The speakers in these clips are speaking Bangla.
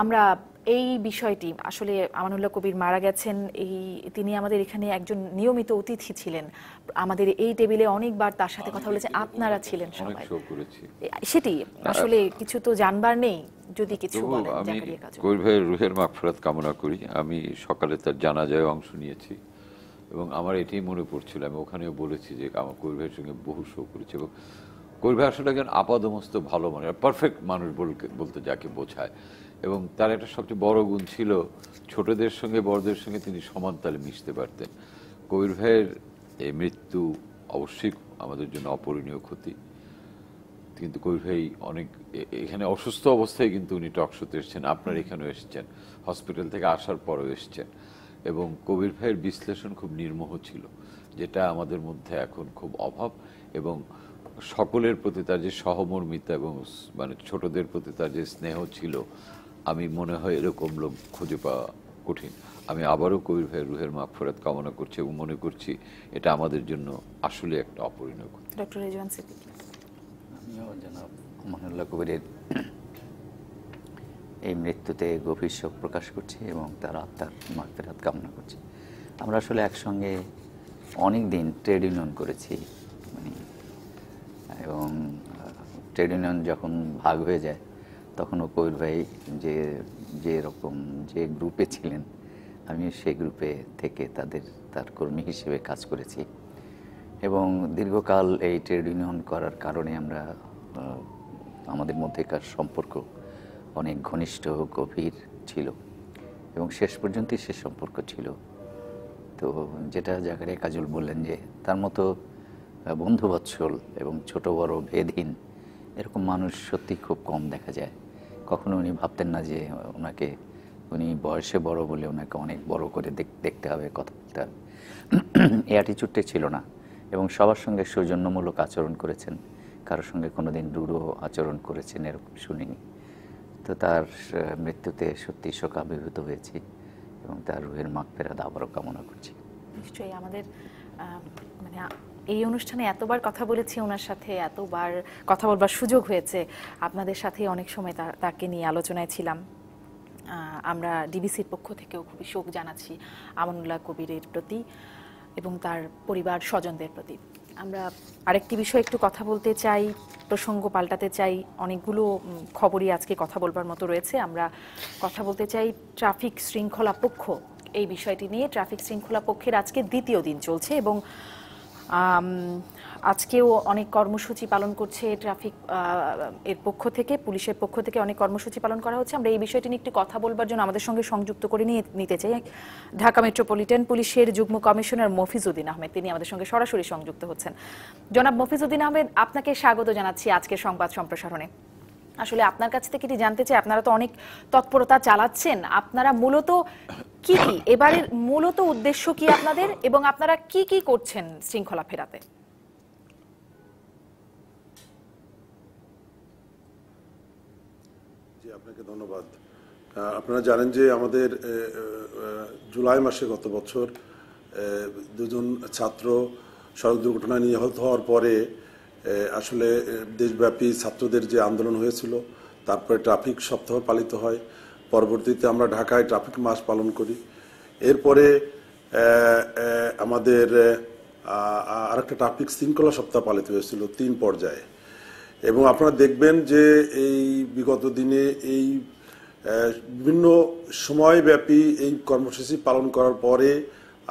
আমরা এই বিষয়টি আসলে আমানুল্লাহ কবির মারা গেছেন, তিনি আমাদের এখানে একজন নিয়মিত অতিথি ছিলেন। আমাদের এই টেবিলে অনেকবার তার সাথে কথা বলেছেন, আপনারা ছিলেন সবাই। সেটি আসলে কিছু তো জানবার নেই, যদি কিছু বলেন। আমি কবির ভাইয়ের রুহের মাগফিরাত কামনা করি। আমি সকালে তার জানাজায় অংশ নিয়েছি এবং আমার এটাই মনে পড়ছিল, আমি ওখানেও বলেছি যে আমার কবির ভাইয়ের সঙ্গে বহু শো করেছি এবং কবির ভাই আসলে একজন আপাদমস্ত ভালো মানুষ, পারফেক্ট মানুষ বলতে যাকে বোঝায়। এবং তার একটা সবচেয়ে বড় গুণ ছিল, ছোটদের সঙ্গে বড়দের সঙ্গে তিনি সমান তালে মিশতে পারতেন। কবির ভাইয়ের এই মৃত্যু অবশ্যই আমাদের জন্য অপূরণীয় ক্ষতি। কিন্তু কবির ভাই অনেক এখানে অসুস্থ অবস্থায় কিন্তু উনি টক শোতে এসেছেন, আপনার এখানেও এসেছেন, হসপিটাল থেকে আসার পরেও এসেছেন। এবং কবির ভাইয়ের বিশ্লেষণ খুব নির্মোহ ছিল, যেটা আমাদের মধ্যে এখন খুব অভাব। এবং সকলের প্রতি তার যে সহমর্মিতা এবং মানে ছোটদের প্রতি তার যে স্নেহ ছিল, আমি মনে হয় এরকম লোক খুঁজে পাওয়া কঠিন। আমি আবারও কবির ভাইয়ের রুহের মাগফিরাত কামনা করছি এবং মনে করছি এটা আমাদের জন্য আসলে একটা অপরিণয় কথা। ডক্টর রেজওয়ান সিদ্দিকী। আমিও জনাব আমানুল্লাহ কবিরের এই মৃত্যুতে গভীর শোক প্রকাশ করছি এবং তার আত্মার মাগফিরাত কামনা করছি। আমরা আসলে একসঙ্গে অনেক দিন ট্রেড ইউনিয়ন করেছি, এবং ট্রেড ইউনিয়ন যখন ভাগ হয়ে যায় তখনও কবির ভাই যে গ্রুপে ছিলেন, আমি সেই গ্রুপে থেকে তার কর্মী হিসেবে কাজ করেছি। এবং দীর্ঘকাল এই ট্রেড ইউনিয়ন করার কারণে আমাদের মধ্যেকার সম্পর্ক অনেক ঘনিষ্ঠ গভীর ছিল এবং শেষ পর্যন্তই সে সম্পর্ক ছিল। তো যেটা জাকারিয়া কাজল বললেন যে তার মতো বন্ধুবৎসল এবং ছোট বড় ভেদহীন এরকম মানুষ সত্যি খুব কম দেখা যায়। কখনো উনি ভাবতেন না যে উনি বয়সে বড় বলে ওনাকে অনেক বড় করে দেখতে হবে, কথা বলতে হবে, এই অ্যাটিচিউডটাই ছিল না। এবং সবার সঙ্গে সৌজন্যমূলক আচরণ করেছেন, কারোর সঙ্গে কোনোদিন রূঢ় আচরণ করেছেন এরকম শুনিনি। তো তার মৃত্যুতে সত্যি শোকাভিভূত হয়েছি এবং তার রুহের মাগফিরাত আবারও কামনা করছি। নিশ্চয়ই আমাদের মানে এই অনুষ্ঠানে এতবার কথা বলেছি ওনার সাথে, এতবার কথা বলবার সুযোগ হয়েছে, আপনাদের সাথে অনেক সময় তাকে নিয়ে আলোচনায় ছিলাম। আমরা ডিবিসির পক্ষ থেকেও খুবই শোক জানাচ্ছি আমানুল্লাহ কবিরের প্রতি এবং তার পরিবার স্বজনদের প্রতি। আমরা আরেকটি বিষয়ে একটু কথা বলতে চাই, প্রসঙ্গ পাল্টাতে চাই। অনেকগুলো খবরই আজকে কথা বলবার মতো রয়েছে। আমরা কথা বলতে চাই ট্রাফিক শৃঙ্খলা পক্ষ, এই বিষয়টি নিয়ে। ট্রাফিক শৃঙ্খলা পক্ষের আজকে দ্বিতীয় দিন চলছে এবং আজকেও অনেক কর্মসূচি পালন করছে ট্রাফিক এর পক্ষ থেকে, পুলিশের পক্ষ থেকে অনেক কর্মসূচি পালন করা হচ্ছে। আমরা এই বিষয়টি নিয়ে একটু কথা বলবার জন্য আমাদের সঙ্গে সংযুক্ত করে নিতে চাই ঢাকা মেট্রোপলিটন পুলিশের যুগ্ম কমিশনার মফিজউদ্দিন আহমেদ। তিনি আমাদের সঙ্গে সরাসরি সংযুক্ত হচ্ছেন। জনাব মফিজউদ্দিন আহমেদ, আপনাকে স্বাগত জানাচ্ছি আজকের সংবাদ সম্প্রসারণে। আসলে আপনার কাছ থেকে এটি জানতে চাই, আপনারা তো অনেক তৎপরতা চালাচ্ছেন, আপনারা মূলত কি এবারের মূলত উদ্দেশ্য কি আপনাদের, এবং আপনারা কি করছেন শৃঙ্খলা ফেরাতে? জি, আপনাকে ধন্যবাদ। আপনারা জানেন যে আমাদের জুলাই মাসে গত বছর দুজন ছাত্র সড়ক দুর্ঘটনায় নিহত হওয়ার পরে আসলে দেশব্যাপী ছাত্রদের যে আন্দোলন হয়েছিল, তারপরে ট্রাফিক সপ্তাহ পালিত হয়, পরবর্তীতে আমরা ঢাকায় ট্রাফিক মাস পালন করি। এরপরে আমাদের আরেকটা ট্রাফিক শৃঙ্খলা সপ্তাহ পালিত হয়েছিল 3 পর্যায়ে। এবং আপনারা দেখবেন যে এই বিগত দিনে এই বিভিন্ন সময়ব্যাপী এই কর্মসূচি পালন করার পরে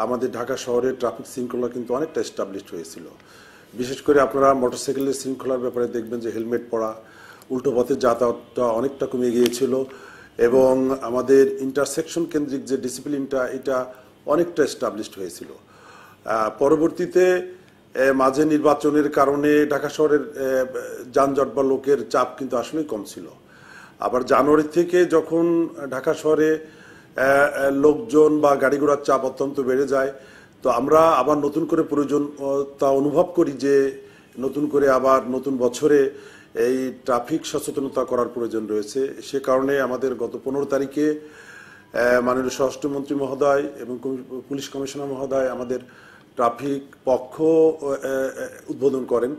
আমাদের ঢাকা শহরের ট্রাফিক শৃঙ্খলা কিন্তু অনেকটা এস্টাবলিশড হয়েছিল। বিশেষ করে আপনারা মোটরসাইকেলের শৃঙ্খলার ব্যাপারে দেখবেন যে হেলমেট পরা, উল্টো পথে যাতায়াতটা অনেকটা কমে গিয়েছিল এবং আমাদের ইন্টারসেকশন কেন্দ্রিক যে ডিসিপ্লিনটা, এটা অনেকটা এস্টাবলিশড হয়েছিল। পরবর্তীতে মাঝে নির্বাচনের কারণে ঢাকা শহরের যানজট বা লোকের চাপ কিন্তু আসলেই কম ছিল। আবার জানুয়ারি থেকে যখন ঢাকা শহরে লোকজন বা গাড়ি ঘোড়ার চাপ অত্যন্ত বেড়ে যায়, তো আমরা আবার নতুন করে প্রয়োজনতা অনুভব করি যে নতুন করে আবার নতুন বছরে এই ট্রাফিক সচেতনতা করার প্রয়োজন রয়েছে। সে কারণে আমাদের গত 15 তারিখে মাননীয় স্বরাষ্ট্রমন্ত্রী মহোদয় এবং পুলিশ কমিশনার মহোদয় আমাদের ট্রাফিক পক্ষ উদ্বোধন করেন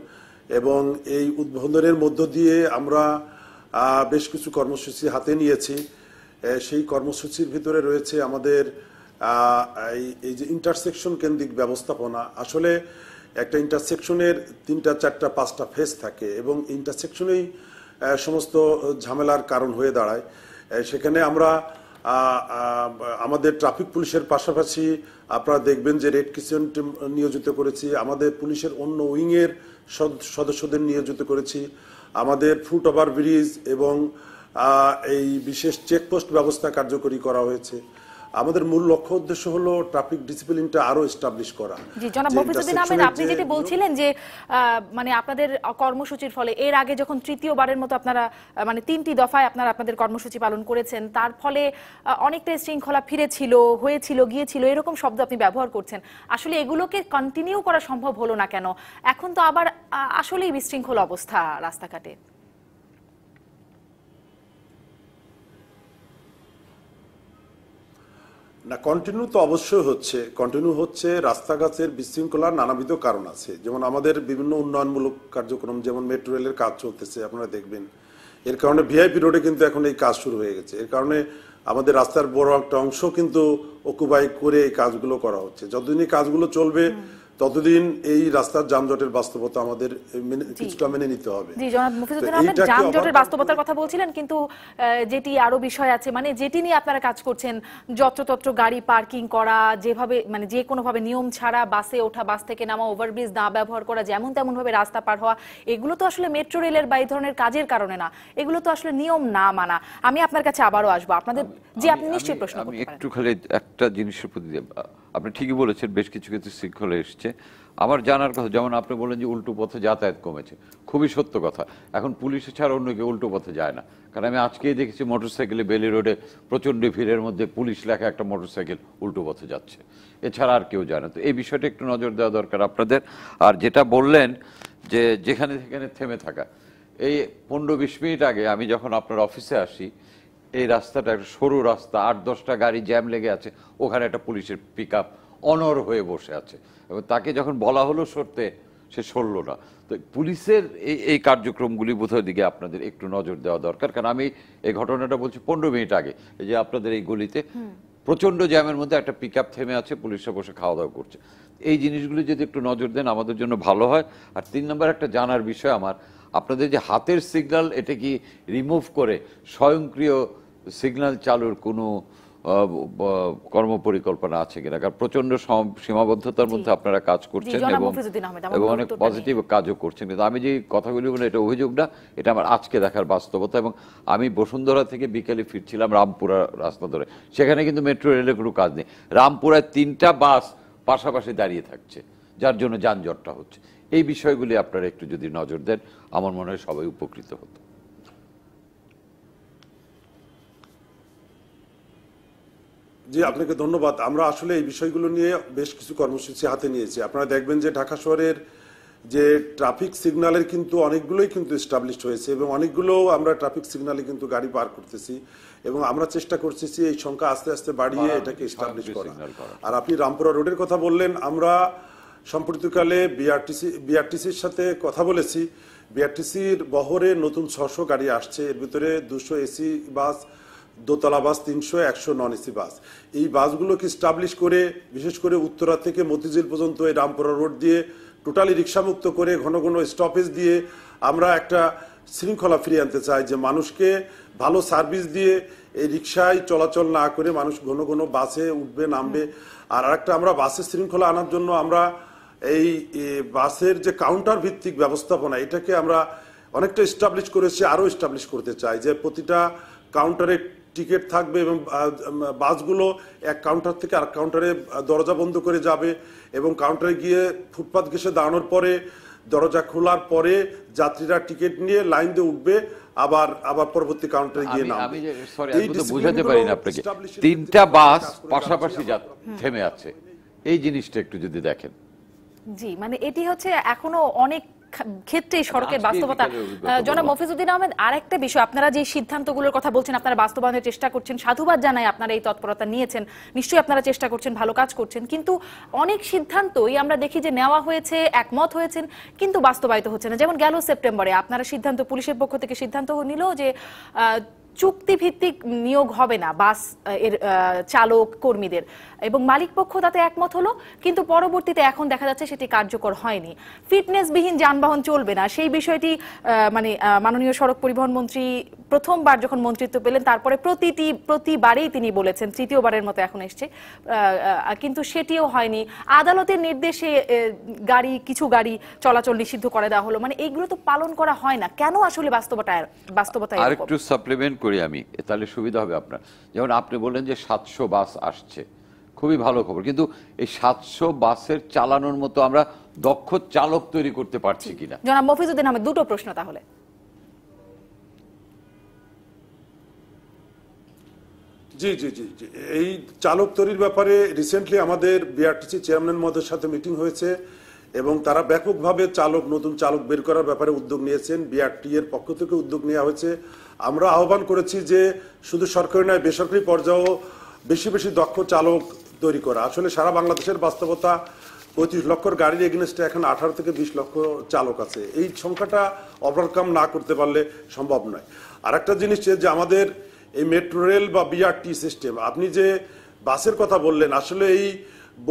এবং এই উদ্বোধনের মধ্য দিয়ে আমরা বেশ কিছু কর্মসূচি হাতে নিয়েছি সেই কর্মসূচির ভিতরে রয়েছে আমাদের এই যে ইন্টারসেকশন কেন্দ্রিক ব্যবস্থাপনা। আসলে একটা ইন্টারসেকশনের 3টা 4টা 5টা ফেজ থাকে এবং ইন্টারসেকশনেই সমস্ত ঝামেলার কারণ হয়ে দাঁড়ায়। সেখানে আমরা আমাদের ট্রাফিক পুলিশের পাশাপাশি আপনারা দেখবেন যে রেড ক্রিসেন্ট টিম নিয়োজিত করেছি, আমাদের পুলিশের অন্য উইংয়ের সদস্যদের নিয়োজিত করেছি, আমাদের ফুট ওভার ব্রিজ এবং এই বিশেষ চেকপোস্ট ব্যবস্থা কার্যকরী করা হয়েছে। আমাদের মূল লক্ষ্য উদ্দেশ্য হলো ট্রাফিক ডিসিপ্লিনটা আরো এস্টাবলিশ করা। জি জনাব মফিজউদ্দিন আহমেদ, আপনি যেটি বলছিলেন যে মানে আপনাদের কর্মসূচির ফলে এর আগে যখন তৃতীয়বারের মতো আপনারা মানে 3টি দফায় আপনারা আপনাদের কর্মসূচি পালন করেছেন, তার ফলে অনেকটা শৃঙ্খলা ফিরেছিল, হয়েছিল, গিয়েছিল, এরকম শব্দ আপনি ব্যবহার করছেন। আসলে এগুলোকে কন্টিনিউ করা সম্ভব হলো না কেন? এখন তো আবার আসলেই বিশৃঙ্খল অবস্থা রাস্তাঘাটে। না, কন্টিনিউ তো অবশ্যই হচ্ছে, কন্টিনিউ হচ্ছে। রাস্তাঘাটের বিশৃঙ্খলার নানাবিধ কারণ আছে, যেমন আমাদের বিভিন্ন উন্নয়নমূলক কার্যক্রম, যেমন মেট্রো রেলের কাজ চলতেছে, আপনারা দেখবেন। এর কারণে ভিআইপি রোডে কিন্তু এখন এই কাজ শুরু হয়ে গেছে। এর কারণে আমাদের রাস্তার বড় একটা অংশ কিন্তু অকুপাই করে এই কাজগুলো করা হচ্ছে। যতদিন এই কাজগুলো চলবে ততদিন এই রাস্তার যানজটের বাস্তবতা আমাদের কিছুটা মেনে নিতে হবে। জি জনাব মফিজউদ্দিন আহমেদ, যানজটের বাস্তবতার কথা বলছিলেন, কিন্তু যেটি আরো বিষয় আছে, মানে যেটি নিয়ে আপনারা কাজ করছেন, যত্রতত্র গাড়ি পার্কিং করা, যেভাবে মানে যে কোনো ভাবে নিয়ম ছাড়া বাসে ওঠা, বাস থেকে নামা, ওভারব্রিজ না ব্যবহার করা, যেমন তেমন ভাবে রাস্তা পার হওয়া, এগুলো তো আসলে মেট্রো রেলের বা এই ধরনের কাজের কারণে না, এগুলো তো আসলে নিয়ম না মানা। আমি আপনার কাছে আবারও আসবো, আপনাদের যে আপনি নিশ্চয়ই প্রশ্ন করতে পারেন। একটু খালি একটা জিনিসের প্রতি আপনি ঠিকই বলেছেন, বেশ কিছু ক্ষেত্রে শৃঙ্খলা এসছে। আমার জানার কথা, যেমন আপনি বলেন যে উল্টো পথে যাতায়াত কমেছে, খুবই সত্য কথা। এখন পুলিশ ছাড়া অন্য কেউ উল্টো পথে যায় না, কারণ আমি আজকেই দেখেছি মোটরসাইকেলে বেলি রোডে প্রচণ্ড ভিড়ের মধ্যে পুলিশ লেখা একটা মোটরসাইকেল উল্টো পথে যাচ্ছে, এছাড়া আর কেউ যায় না। তো এই বিষয়টা একটু নজর দেওয়া দরকার আপনাদের। আর যেটা বললেন যে যেখানে সেখানে থেমে থাকা, এই 15-20 মিনিট আগে আমি যখন আপনার অফিসে আসি, এই রাস্তাটা একটা সরু রাস্তা, 8-10টা গাড়ি জ্যাম লেগে আছে, ওখানে একটা পুলিশের পিকআপ অনড় হয়ে বসে আছে, এবং তাকে যখন বলা হলো সরতে, সে সরল না। তো পুলিশের এই কার্যক্রমগুলি বোধহয় দিকে আপনাদের একটু নজর দেওয়া দরকার। কারণ আমি এই ঘটনাটা বলছি 15 মিনিট আগে, এই যে আপনাদের এই গলিতে প্রচন্ড জ্যামের মধ্যে একটা পিকআপ থেমে আছে, পুলিশরা বসে খাওয়া দাওয়া করছে। এই জিনিসগুলি যদি একটু নজর দেন আমাদের জন্য ভালো হয়। আর 3 নম্বর একটা জানার বিষয় আমার, আপনাদের যে হাতের সিগন্যাল, এটা কি রিমুভ করে স্বয়ংক্রিয় সিগন্যাল চালুর কোনো কর্মপরিকল্পনা আছে কিনা? কারণ প্রচন্ড সীমাবদ্ধতার মধ্যে আপনারা কাজ করছেন এবং অনেক পজিটিভ কাজও করছেন। কিন্তু আমি যে কথাগুলি বলি, এটা অভিযোগ না, এটা আমার আজকে দেখার বাস্তবতা। এবং আমি বসুন্ধরা থেকে বিকেলে ফিরছিলাম রামপুরা রাস্তা ধরে, সেখানে কিন্তু মেট্রো রেলের কোনো কাজ নেই। রামপুরায় 3টা বাস পাশাপাশি দাঁড়িয়ে থাকছে, যার জন্য যানজটটা হচ্ছে। এই বিষয়গুলি আপনারা একটু যদি নজর দেন, আমার মনে হয় সবাই উপকৃত হতো। জি, আপনাকে ধন্যবাদ। আমরা আসলে এই বিষয়গুলো নিয়ে বেশ কিছু কর্মসূচি হাতে নিয়েছি। আপনারা দেখবেন যে ঢাকা শহরের যে ট্রাফিক সিগন্যালের কিন্তু অনেকগুলোই কিন্তু এস্টাবলিশড হয়েছে এবং অনেকগুলো আমরা ট্রাফিক সিগন্যালে কিন্তু গাড়ি পার করতেছি এবং আমরা চেষ্টা করতেছি এই সংখ্যা আস্তে আস্তে বাড়িয়ে এটাকে এস্টাবলিশ করা। আর আপনি রামপুরা রোডের কথা বললেন, আমরা সম্প্রতিকালে বিআরটিসির সাথে কথা বলেছি। বিআরটিসির বহরে নতুন 600 গাড়ি আসছে, এর ভিতরে 200 এসি বাস, দোতলা বাস 300, 100 নন এসি বাস। এই বাসগুলোকে স্টাবলিশ করে বিশেষ করে উত্তরা থেকে মতিঝিল পর্যন্ত এই রামপুরা রোড দিয়ে টোটালি রিক্সামুক্ত করে ঘন ঘন স্টপেজ দিয়ে আমরা একটা শৃঙ্খলা ফিরিয়ে আনতে চাই, যে মানুষকে ভালো সার্ভিস দিয়ে এই রিক্সায় চলাচল না করে মানুষ ঘন ঘন বাসে উঠবে নামবে। আর একটা আমরা বাসের শৃঙ্খলা আনার জন্য আমরা এই বাসের যে কাউন্টার ভিত্তিক ব্যবস্থাপনা, এটাকে আমরা অনেকটা এস্টাবলিশ করেছি, আরও এস্টাবলিশ করতে চাই, যে প্রতিটা কাউন্টারে টিকিট থাকবে এবং বাসগুলো এক কাউন্টার থেকে আরেক কাউন্টারে দরজা বন্ধ করে যাবে এবং কাউন্টারে গিয়ে ফুটপাথ ঘেঁষে দাঁড়ানোর পরে দরজা খোলার পরে যাত্রীরা টিকিট নিয়ে লাইন দিয়ে উঠবে, আবার আবার পরবর্তী কাউন্টারে গিয়ে নামবে। আমি বুঝাতে পারি না আপনাকে, 3টা বাস পাশাপাশি থেমে আছে, এই জিনিসটা একটু যদি দেখেন। জি, মানে এটি হচ্ছে এখনো অনেক ক্ষেত্রে সড়কের বাস্তবতা। জনাব মফিজউদ্দিন আহমেদ, আরেকটা বিষয়, আপনারা যে সিদ্ধান্তগুলোর কথা বলছেন আপনারা বাস্তবায়নের চেষ্টা করছেন, সাধুবাদ জানাই, আপনারা এই তৎপরতা নিয়েছেন, নিশ্চয়ই আপনারা চেষ্টা করছেন, ভালো কাজ করছেন। কিন্তু অনেক সিদ্ধান্তই আমরা দেখি যে নেওয়া হয়েছে, একমত হয়েছেন, কিন্তু বাস্তবায়িত হচ্ছে না। যেমন গেল সেপ্টেম্বরে আপনারা সিদ্ধান্ত, পুলিশের পক্ষ থেকে সিদ্ধান্ত নিল যে চুক্তিভিত্তিক নিয়োগ হবে না বাস এর চালক কর্মীদের, এবং মালিক পক্ষ তাতে একমত হলো, কিন্তু পরবর্তীতে এখন দেখা যাচ্ছে সেটি কার্যকর হয়নি। ফিটনেসবিহীন যানবাহন চলবে না, সেই বিষয়টি মানে মাননীয় সড়ক পরিবহন মন্ত্রী প্রথমবার যখন মন্ত্রিত্ব পেলেন তারপরে প্রতিবারেই তিনি বলেছেন, তৃতীয়বারের মতো এখন এসছে, কিন্তু সেটিও হয়নি। আদালতের নির্দেশে কিছু গাড়ি চলাচল নিষিদ্ধ করে দেওয়া হলো, মানে এইগুলো তো পালন করা হয় না। কেন আসলে বাস্তবতা আর একটু সাপ্লিমেন্ট করি আমি, তাহলে সুবিধা হবে আপনার। যেমন আপনি বললেন যে 700 বাস আসছে, খুবই ভালো খবর, কিন্তু এই 700 বাসের চালানোর মতো আমরা দক্ষ চালক তৈরি করতে পারছি কিনা। জনাব মফিজউদ্দিন আহমেদ, দুটো প্রশ্ন তাহলে। জি জি জি জি এই চালক তৈরির ব্যাপারে রিসেন্টলি আমাদের বিআরটিসি চেয়ারম্যান মহোদয়ের সাথে মিটিং হয়েছে এবং তারা ব্যাপকভাবে নতুন চালক বের করার ব্যাপারে উদ্যোগ নিয়েছেন। বিআরটি এর পক্ষ থেকে উদ্যোগ নেওয়া হয়েছে। আমরা আহ্বান করেছি যে শুধু সরকারি নয়, বেসরকারি পর্যায়েও বেশি বেশি দক্ষ চালক তৈরি করা। আসলে সারা বাংলাদেশের বাস্তবতা 35 লক্ষর গাড়ির এগেনস্টে এখন 18 থেকে 20 লক্ষ চালক আছে। এই সংখ্যাটা ওভারকাম না করতে পারলে সম্ভব নয়। আর একটা জিনিস যে আমাদের এই মেট্রো রেল বা বিআরটি সিস্টেম, আপনি যে বাসের কথা বললেন, আসলে এই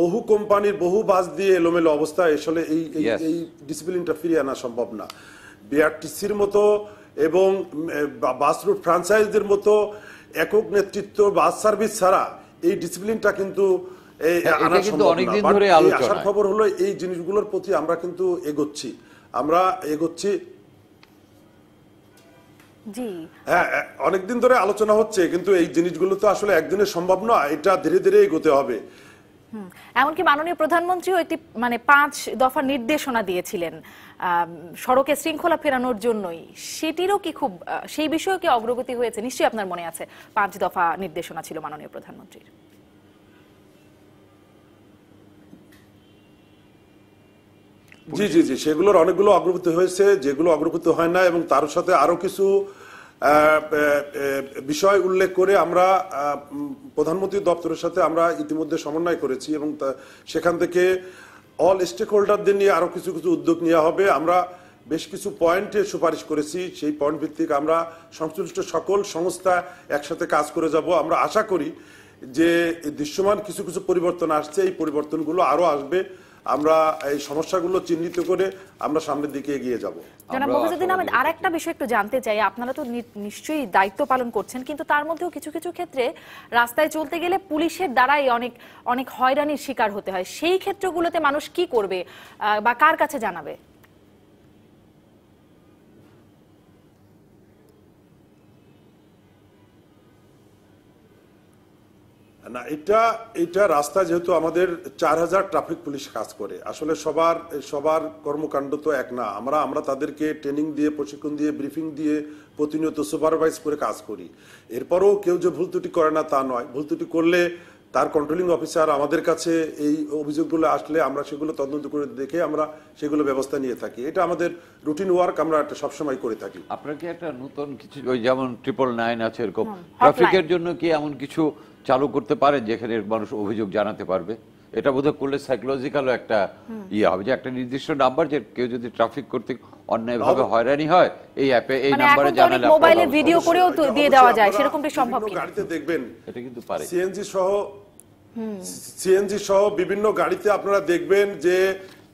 বহু কোম্পানির বহু বাস দিয়ে এলোমেলো অবস্থা, আসলে এই ডিসিপ্লিনটা ফিরিয়ে আনা সম্ভব না। বিআরটিসির মতো এবং বাস রুট ফ্রাঞ্চাইজদের মতো একক নেতৃত্ব বাস সার্ভিস ছাড়া এই ডিসিপ্লিনটা কিন্তু আনা সম্ভব না। আসার খবর হলো এই জিনিসগুলোর প্রতি আমরা কিন্তু এগোচ্ছি। জি হ্যাঁ, অনেকদিন ধরে আলোচনা হচ্ছে, কিন্তু এই জিনিসগুলো তো আসলে একদিনে সম্ভব নয়, এটা ধীরে ধীরে এগোতে হবে। এমনকি মাননীয় প্রধানমন্ত্রীও একটি 5 দফা নির্দেশনা দিয়েছিলেন সড়কে শৃঙ্খলা ফেরানোর জন্যই। সেটিরও কি সেই বিষয়েও কি অগ্রগতি হয়েছে? নিশ্চয়ই আপনার মনে আছে 5 দফা নির্দেশনা ছিল মাননীয় প্রধানমন্ত্রীর। জি জি জি সেগুলোর অনেকগুলো অগ্রগতি হয়েছে, যেগুলো অগ্রগতি হয় না, এবং তার সাথে আরো কিছু বিষয় উল্লেখ করে আমরা প্রধানমন্ত্রী দপ্তরের সাথে আমরা ইতিমধ্যে সমন্বয় করেছি, এবং সেখান থেকে অল স্টেক হোল্ডারদের নিয়ে আরো কিছু উদ্যোগ নেওয়া হবে। আমরা বেশ কিছু পয়েন্টে সুপারিশ করেছি, সেই পয়েন্ট ভিত্তিক আমরা সংশ্লিষ্ট সকল সংস্থা একসাথে কাজ করে যাব। আমরা আশা করি যে দৃশ্যমান কিছু পরিবর্তন আসছে, এই পরিবর্তনগুলো আরো আসবে। আমরা এই সমস্যাগুলো চিহ্নিত করে আমরা সামনের দিকে এগিয়ে যাব। জনাব মফিজউদ্দিন আহমেদ, আরেকটা বিষয় একটু জানতে চাই। আপনারা তো নিশ্চয়ই দায়িত্ব পালন করছেন, কিন্তু তার মধ্যেও কিছু ক্ষেত্রে রাস্তায় চলতে গেলে পুলিশের দ্বারাই অনেক হয়রানির শিকার হতে হয়। সেই ক্ষেত্রগুলোতে মানুষ কি করবে বা কার কাছে জানাবে? না, এটা রাস্তা যেহেতু আমাদের 4000 ট্রাফিক পুলিশ কাজ করে, আসলে সবার কর্মকাণ্ড তো এক না। আমরা তাদেরকে ট্রেনিং দিয়ে, প্রশিক্ষণ দিয়ে, ব্রিফিং দিয়ে প্রতিনিয়ত সুপারভাইজ করে কাজ করি। এরপরও কেউ যে ভুল ত্রুটি করে না তা নয়, ভুল ত্রুটি করলে তার কন্ট্রোলিং অফিসার আমাদের কাছে এই অভিযোগগুলো আসলে আমরা সেগুলো তদন্ত করে দেখে আমরা সেগুলো ব্যবস্থা নিয়ে থাকি। এটা আমাদের রুটিন ওয়ার্ক, আমরা একটা সবসময় করে থাকি। আপনার কি একটা নতুন কিছু, ওই যেমন 999 আছে, এরকম ট্রাফিকের জন্য কি এমন কিছু চালু করতে পারে যেখানে মানুষ অভিযোগ জানাতে পারবে? এটা বোধহয় করলে সাইকোলজিক্যালও একটা হবে, যে একটা নির্দিষ্ট নাম্বার, যে কেউ যদি ট্রাফিক করতে অন্যায়ভাবে হয়রানি হয়, এই অ্যাপে এই নাম্বারে জানালে মোবাইলে ভিডিও করেও তো দিয়ে দেওয়া যায়, সেরকমটা সম্ভব কি? গাড়িতে দেখবেন এটা কিন্তু পারে। সিএনজি সহ বিভিন্ন গাড়িতে আপনারা দেখবেন যে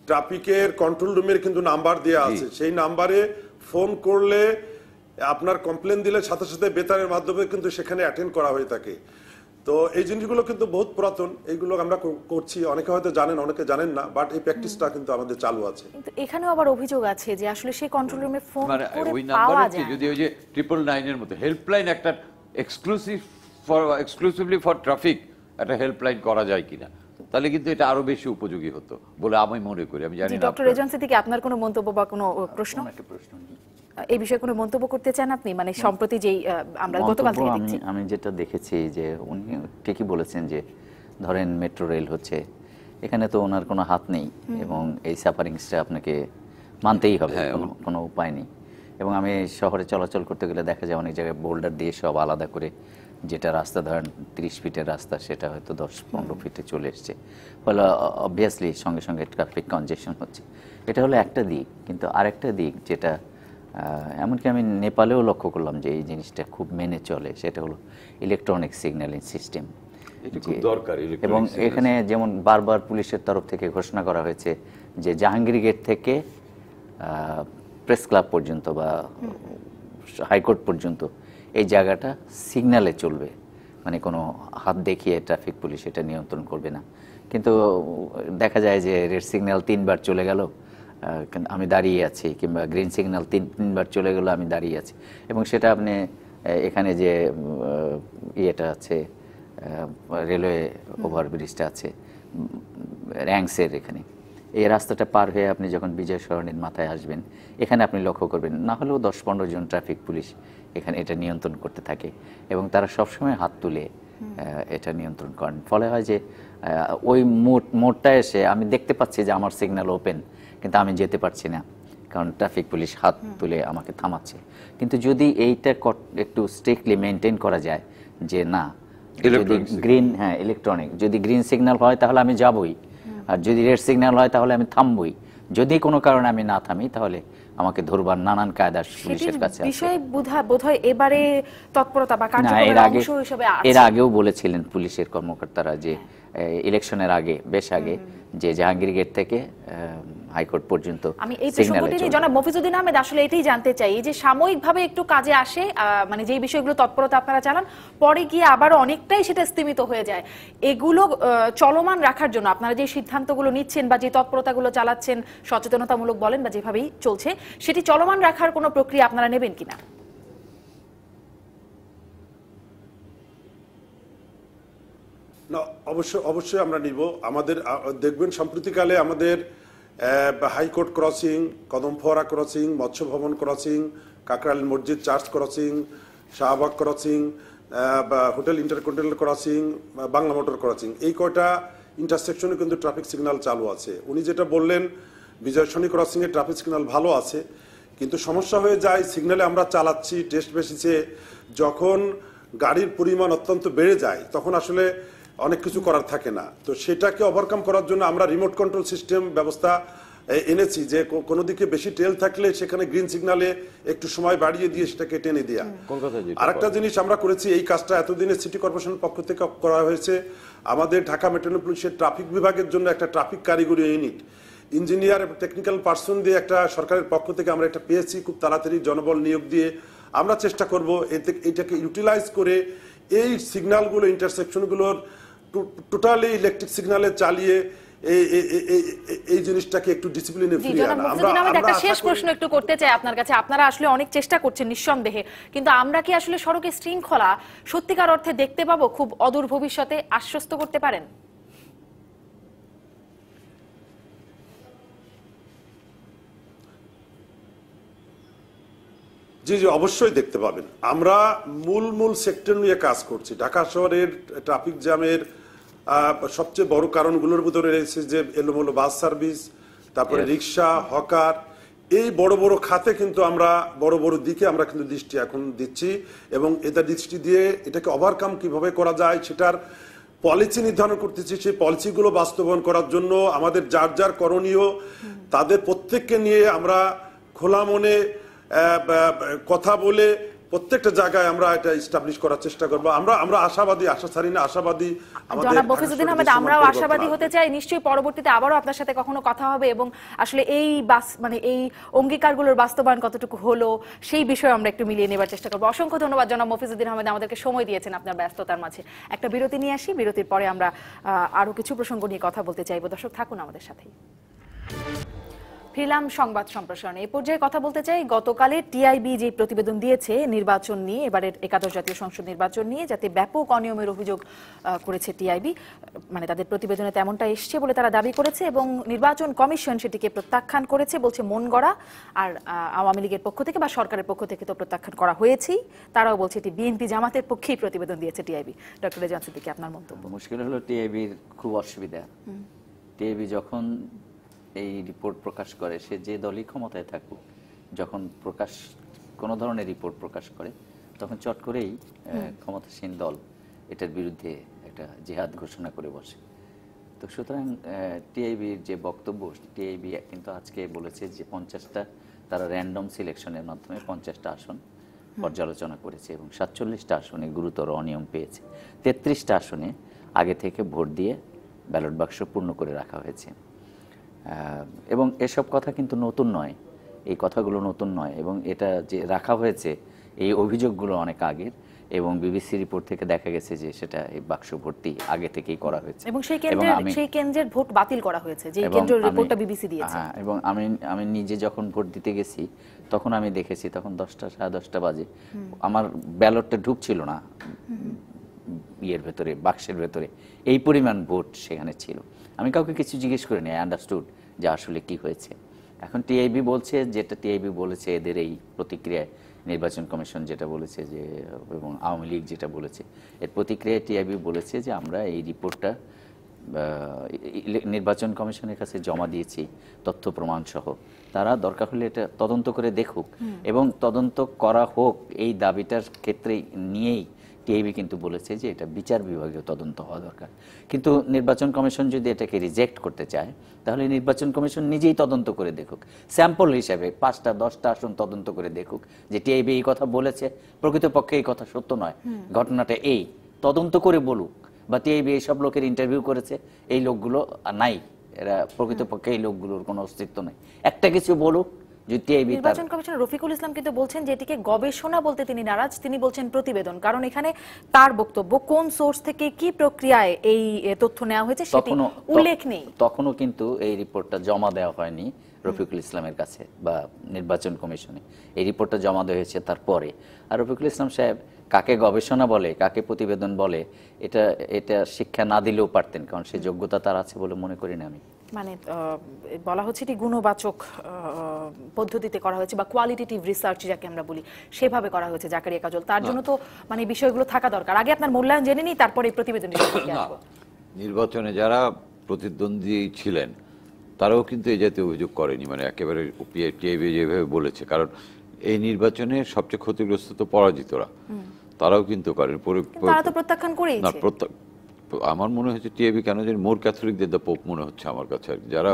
ট্রাফিকের কন্ট্রোল রুমের কিন্তু নাম্বার দেওয়া আছে। সেই নাম্বারে ফোন করলে আপনার কমপ্লেন দিলে সাথে সাথে বেতারের মাধ্যমে কিন্তু সেখানে অ্যাটেন্ড করা হয়ে থাকে। তো এই জিনিসগুলো কিন্তু বহুত পুরাতন, এইগুলো আমরা করছি। অনেকে হয়তো জানেন, অনেকে জানেন না, বাট এই প্র্যাকটিসটা কিন্তু আমাদের চালু আছে। কিন্তু এখানেও আবার অভিযোগ আছে যে আসলে সেই কন্ট্রোল রুমে ফোন মানে করে ওই পাওয়া নাম্বারে যায় যদি ওই যে 999 এর মতো হেল্পলাইন, একটা এক্সক্লুসিভলি ফর ট্রাফিক একটা হেল্পলাইন করা যায় কিনা, তাহলে কিন্তু এটা আরো বেশি উপযোগী হতো বলে আমি মনে করি। আমি জানি না ডক্টর এজেন্সি থেকে আপনার কোনো মন্তব্য বা কোনো প্রশ্ন এই বিষয়ে কোনো মন্তব্য করতে চান আপনি? মানে সম্প্রতি যেই আমরা গতকাল থেকে দেখছি, আমি যেটা দেখেছি যে উনি ঠিকই বলেছেন যে ধরেন মেট্রো রেল হচ্ছে, এখানে তো ওনার কোনো হাত নেই, এবং এই সাফারিংসটা আপনাকে মানতেই হবে, কোনো উপায় নেই। এবং আমি শহরে চলাচল করতে গেলে দেখা যায় অনেক জায়গায় বোল্ডার দিয়ে সব আলাদা করে, যেটা রাস্তা ধরেন 30 ফিটের রাস্তা সেটা হয়তো 10-15 ফিটে চলে এসছে, ফলে অবভিয়াসলি সঙ্গে সঙ্গে ট্রাফিক কনজেশন হচ্ছে। এটা হলো একটা দিক, কিন্তু আরেকটা দিক যেটা এমনকি আমি নেপালেও লক্ষ্য করলাম যে এই জিনিসটা খুব মেনে চলে, সেটা হলো ইলেকট্রনিক সিগন্যালিং সিস্টেম। এটা খুব দরকার এবং এখানে যেমন বারবার পুলিশের তরফ থেকে ঘোষণা করা হয়েছে যে জাহাঙ্গীর গেট থেকে প্রেস ক্লাব পর্যন্ত বা হাইকোর্ট পর্যন্ত এই জায়গাটা সিগন্যালে চলবে, মানে কোনো হাত দেখিয়ে ট্রাফিক পুলিশ এটা নিয়ন্ত্রণ করবে না। কিন্তু দেখা যায় যে রেড সিগন্যাল 3বার চলে গেল, আমি দাঁড়িয়ে আছি, কিংবা গ্রিন সিগন্যাল তিনবার চলে গেল, আমি দাঁড়িয়ে আছি। এবং সেটা আপনি এখানে যে ইয়েটা আছে, রেলওয়ে ওভারব্রিজটা আছে র্যাংসের এখানে, এই রাস্তাটা পার হয়ে আপনি যখন বিজয় সরণির মাথায় আসবেন, এখানে আপনি লক্ষ্য করবেন না হলেও 10-15 জন ট্রাফিক পুলিশ এখানে এটা নিয়ন্ত্রণ করতে থাকে এবং তারা সবসময় হাত তুলে এটা নিয়ন্ত্রণ করেন। ফলে হয় যে ওই মোড়টা এসে আমি দেখতে পাচ্ছি যে আমার সিগন্যাল ওপেন, কিন্তু আমি যেতে পারছি না, কারণ ট্রাফিক পুলিশ হাত তুলে আমাকে থামাচ্ছে। কিন্তু যদি এইটা একটু স্ট্রিক্টলি মেনটেন করা যায় যে না, যদি গ্রিন, হ্যাঁ ইলেকট্রনিক, যদি গ্রিন সিগন্যাল হয় তাহলে আমি যাবই, আর যদি রেড সিগন্যাল হয় তাহলে আমি থামবই, যদি কোনো কারণে আমি না থামি তাহলে আমাকে ধরবার নানান কায়দা পুলিশের কাছে আছে। বিষয় বোধহয় এবারে তৎপরতা বা কার্যক্রমের অংশ হিসেবে আছে। এর আগেও বলেছিলেন পুলিশের কর্মকর্তারা যে ইলেকশনের আগে, বেশ আগে, যে জাহাঙ্গীর গেট থেকে হাইকোর্ট পর্যন্ত। আমি এই প্রসঙ্গটি নিয়ে জনাব মফিজউদ্দিন আহমেদ আসলে এটাই জানতে চাই, এই যে সাময়িকভাবে একটু কাজে আসে, মানে যেই বিষয়গুলো তৎপরতা আপনারা চালান, পরে গিয়ে আবার অনেকটাই সেটা স্তীমিত হয়ে যায়, এগুলো চলমান রাখার জন্য আপনারা যে সিদ্ধান্তগুলো নিচ্ছেন বা যে তৎপরতাগুলো চালাচ্ছেন, সচেতনতামূলক বলেন বা যেভাবেই চলছে, সেটি চলমান রাখার কোনো প্রক্রিয়া আপনারা নেবেন কিনা? না, অবশ্যই আমরা নিব। আমাদের দেখবেন সম্প্রতিকালে আমাদের হাইকোর্ট ক্রসিং, কদমফোয়ারা ক্রসিং, মৎস্য ভবন ক্রসিং, কাকরাইল মসজিদ church crossing, Shahbag crossing, hotel intercontinental crossing, Bangla motor crossing, এই কয়টা ইন্টারসেকশনে কিন্তু ট্রাফিক সিগন্যাল চালু আছে। উনি যেটা বললেন বিজয় সরণি ক্রসিং এ ট্রাফিক সিগন্যাল ভালো আছে, কিন্তু সমস্যা হয়ে যায় সিগন্যালে আমরা চালাচ্ছি টেস্ট বেসিসে, যখন গাড়ির পরিমাণ অত্যন্ত বেড়ে যায় তখন আসলে অনেক কিছু করার থাকে না। তো সেটাকে ওভারকাম করার জন্য আমরা রিমোট কন্ট্রোল সিস্টেম ব্যবস্থা এনেছি, যে কোনো দিকে বেশি টেল থাকলে সেখানে গ্রিন সিগন্যালে একটু সময় বাড়িয়ে দিয়ে সেটাকে টেনে দেওয়া। আরেকটা জিনিস আমরা করেছি, এই কাজটা এতদিনে সিটি কর্পোরেশনের পক্ষ থেকে করা হয়েছে, আমাদের ঢাকা মেট্রোপলিটনের ট্রাফিক বিভাগের জন্য একটা ট্রাফিক কারিগরি ইউনিট, ইঞ্জিনিয়ার এবং টেকনিক্যাল পার্সন দিয়ে একটা সরকারের পক্ষ থেকে আমরা একটা পেয়েছি, খুব তাড়াতাড়ি জনবল নিয়োগ দিয়ে আমরা চেষ্টা করব এটাকে ইউটিলাইজ করে এই সিগন্যালগুলো, ইন্টারসেকশনগুলোর টোটালি ইলেকট্রিক সিগন্যালে চালিয়ে এই জিনিসটাকে একটু ডিসিপ্লিনে ফিরিয়ে আনা। আমরা একটা শেষ প্রশ্ন একটু করতে চাই আপনার কাছে। আপনারা আসলে অনেক চেষ্টা করছেন নিঃসন্দেহে, কিন্তু আমরা কি আসলে সড়কে শৃঙ্খলা সত্যিকার অর্থে দেখতে পাবো খুব অদূর ভবিষ্যতে? আশ্বস্ত করতে পারেন? জি জি, অবশ্যই দেখতে পাবেন। আমরা মূল সেক্টর নিয়ে কাজ করছি। ঢাকা শহরের ট্রাফিক জ্যামের সবচেয়ে বড় কারণগুলোর ভিতরে রয়েছে যে এলোমেলো বাস সার্ভিস, তারপরে রিক্সা, হকার, এই বড় বড় খাতে কিন্তু আমরা বড় দিকে আমরা কিন্তু দৃষ্টি এখন দিচ্ছি, এবং এটা দৃষ্টি দিয়ে এটাকে ওভারকাম কিভাবে করা যায় সেটার পলিসি নির্ধারণ করতেছি। সেই পলিসিগুলো বাস্তবায়ন করার জন্য আমাদের যার করণীয়, তাদের প্রত্যেককে নিয়ে আমরা খোলা মনে কথা বলে প্রত্যেকটা জায়গায় আমরা এটা এস্টাবলিশ করার চেষ্টা করব। আমরা আশাবাদী, আশা ছাড়ি না, আশাবাদী। জনাব মফিজউদ্দিন আহমেদ, আমরাও আশাবাদী হতে চাই। নিশ্চয়ই পরবর্তীতে আবারও আপনার সাথে কখনো কথা হবে এবং আসলে এই এই অঙ্গীকারগুলোর বাস্তবায়ন কতটুকু হলো সেই বিষয়ে আমরা একটু মিলিয়ে নেবার চেষ্টা করব। অসংখ্য ধন্যবাদ জনাব মফিজউদ্দিন আহমেদ, আমাদেরকে সময় দিয়েছেন আপনার ব্যস্ততার মাঝে। একটা বিরতি নিয়ে আসি, বিরতির পরে আমরা আরো কিছু প্রসঙ্গ নিয়ে কথা বলতে চাইবো। দর্শক থাকুন আমাদের সাথেই। ফিরলাম সংবাদ সম্প্রসারণে। এই পর্যায়ে কথা বলতে চাই গতকালে টিআইবি যে প্রতিবেদন দিয়েছে নির্বাচন নিয়ে, এবারের একাদশ জাতীয় সংসদ নির্বাচন নিয়ে, যাতে ব্যাপক অনিয়মের অভিযোগ করেছে টিআইবি, মানে তাদের প্রতিবেদনে তেমনটা এসছে বলে তারা দাবি করেছে এবং নির্বাচন কমিশন সেটিকে প্রত্যাখ্যান করেছে, বলছে মন গড়া। আর আওয়ামী লীগের পক্ষ থেকে বা সরকারের পক্ষ থেকে তো প্রত্যাখ্যান করা হয়েছেই, তারাও বলছে এটি বিএনপি জামাতের পক্ষেই প্রতিবেদন দিয়েছে টিআইবি। ডক্টর রেজান সিদ্দিকী, আপনার মন্তব্য? মুশকিল হলো টিআইবির খুব অসুবিধা। টিআইবি যখন এই রিপোর্ট প্রকাশ করে, সে যে দলই ক্ষমতায় থাকুক, যখন কোনো ধরনের রিপোর্ট প্রকাশ করে তখন চট করেই ক্ষমতাসীন দল এটার বিরুদ্ধে একটা জিহাদ ঘোষণা করে বসে। তো সুতরাং টিআইবির যে বক্তব্য, টিআইবি কিন্তু আজকে বলেছে যে 50টা তারা র্যান্ডম সিলেকশনের মাধ্যমে 50টা আসন পর্যালোচনা করেছে এবং 47টা আসনে গুরুতর অনিয়ম পেয়েছে। 33টা আসনে আগে থেকে ভোট দিয়ে ব্যালট বাক্স পূর্ণ করে রাখা হয়েছে। এবং এসব কথা কিন্তু নতুন নয়, এই কথাগুলো নতুন নয়, এবং এটা যে রাখা হয়েছে এই অভিযোগগুলো অনেক আগের, এবং বিবিসি রিপোর্ট থেকে দেখা গেছে যে সেটা এই বাক্স ভর্তি আগে থেকেই করা হয়েছে এবং সেই কেন্দ্রের ভোট বাতিল করা হয়েছে, যে এবং কেন্দ্রের আমি- রিপোর্টটা বিবিসি দিয়েছে। হ্যাঁ, এবং আমি নিজে যখন ভোট দিতে গেছি তখন আমি দেখেছি, তখন 10টা সাড়ে 10টা বাজে, আমার ব্যালটটা ঢুকছিল না ইয়ের ভেতরে, বাক্সের ভেতরে, এই পরিমাণ ভোট সেখানে ছিল। আমি কাউকে কিছু জিজ্ঞেস করিনি, আই আন্ডারস্টুড যে আসলে কি হয়েছে। এখন টিআইবি বলছে, যেটা টিআইবি বলেছে এদের এই প্রতিক্রিয়ায়, নির্বাচন কমিশন যেটা বলেছে যে, এবং আওয়ামী লীগ যেটা বলেছে, এর প্রতিক্রিয়ায় টিআইবি বলেছে যে আমরা এই রিপোর্টটা নির্বাচন কমিশনের কাছে জমা দিয়েছি তথ্য প্রমাণ সহ, তারা দরকার হলে এটা তদন্ত করে দেখুক, এবং তদন্ত করা হোক এই দাবিটার ক্ষেত্রে নিয়েই টিআইবি কিন্তু বলেছে যে এটা বিচার বিভাগীয় তদন্ত হওয়া দরকার। কিন্তু নির্বাচন কমিশন যদি এটাকে রিজেক্ট করতে চায়, তাহলে নির্বাচন কমিশন নিজেই তদন্ত করে দেখুক, স্যাম্পল হিসাবে 5টা 10টা আসন তদন্ত করে দেখুক যে টিআইবি এই কথা বলেছে, প্রকৃতপক্ষে এই কথা সত্য নয়, ঘটনাটা এই, তদন্ত করে বলুক। বা টিআইবি এইসব লোকের ইন্টারভিউ করেছে, এই লোকগুলো নাই, এরা প্রকৃতপক্ষে এই লোকগুলোর কোনো অস্তিত্ব নেই, একটা কিছু বলুক। নির্বাচন কমিশনার রফিকুল ইসলাম কিন্তু বলছেন যে এটিকে গবেষণা বলতে তিনি নারাজ, তিনি বলছেন প্রতিবেদন, কারণ এখানে তার বক্তব্য কোন সোর্স থেকে কি প্রক্রিয়ায় এই তথ্য নেওয়া হয়েছে সেটি উল্লেখ নেই। তখনও কিন্তু এই রিপোর্টটা জমা দেওয়া হয়নি রফিকুল ইসলামের কাছে বা নির্বাচন কমিশনে, এই রিপোর্টটা জমা দেওয়া হয়েছে তারপরে। আর রফিকুল ইসলাম সাহেব কাকে গবেষণা বলে, কাকে প্রতিবেদন বলে, এটা শিক্ষা না দিলেও পারতেন, কারণ সেই যোগ্যতা তার আছে বলে মনে করি না আমি। মানে বলা হচ্ছে এটি গুণবাচক পদ্ধতিতে করা হয়েছে বা কোয়ালিটেটিভ রিসার্চ যাকে আমরা বলি, সেভাবে করা হয়েছে জাকারিয়া কাজল। তার জন্য তো মানে বিষয়গুলো থাকা দরকার। আগে আপনার মূল্যায়ন জেনে নিই, তারপরে এই প্রতিবেদনটি আসবো। নির্বাচনে যারা প্রতিদ্বন্দ্বী ছিলেন তারাও কিন্তু এই জাতীয় অভিযোগ করেনি, মানে একেবারে টিআইবি যেভাবে বলেছে, কারণ এই নির্বাচনে সবচেয়ে ক্ষতিগ্রস্ত তো পরাজিতরা, তারাও কিন্তু করেন। তারা তো প্রত্যাখ্যান করেইছে। না, আমার মনে হচ্ছে টিআইবি কেন জানি মোর ক্যাথলিকদের দ্য পোপ মনে হচ্ছে আমার কাছে, আর যারা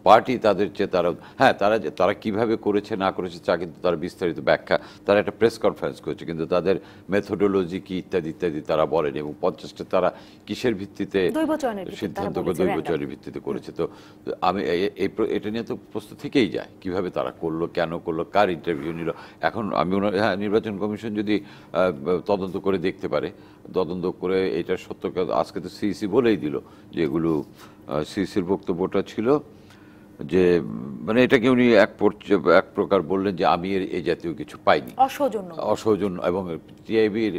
পার্টি তাদের চেয়ে তারা, হ্যাঁ, তারা কিভাবে করেছে না করেছে তা কিন্তু তারা বিস্তারিত ব্যাখ্যা, তারা একটা প্রেস কনফারেন্স করেছে, কিন্তু তাদের মেথোডোলজি কি ইত্যাদি ইত্যাদি তারা বলেনি, এবং 50টা তারা কিসের ভিত্তিতে সিদ্ধান্ত দৈবচয়নের ভিত্তিতে করেছে। তো আমি এটা নিয়ে তো প্রশ্ন থেকেই যায়, কিভাবে তারা করলো, কেন করলো, কার ইন্টারভিউ নিল। এখন আমি হ্যাঁ, নির্বাচন কমিশন যদি তদন্ত করে দেখতে পারে, তদন্ত করে এটার সত্য, আজকে তো সিইসি বলেই দিল যে এগুলো, সিইসির বক্তব্যটা ছিল যে মানে এটাকে উনি এক প্রকার বললেন যে আমি এই জাতীয় কিছু পাইনি, অসৌজন্য, এবং টিআইবির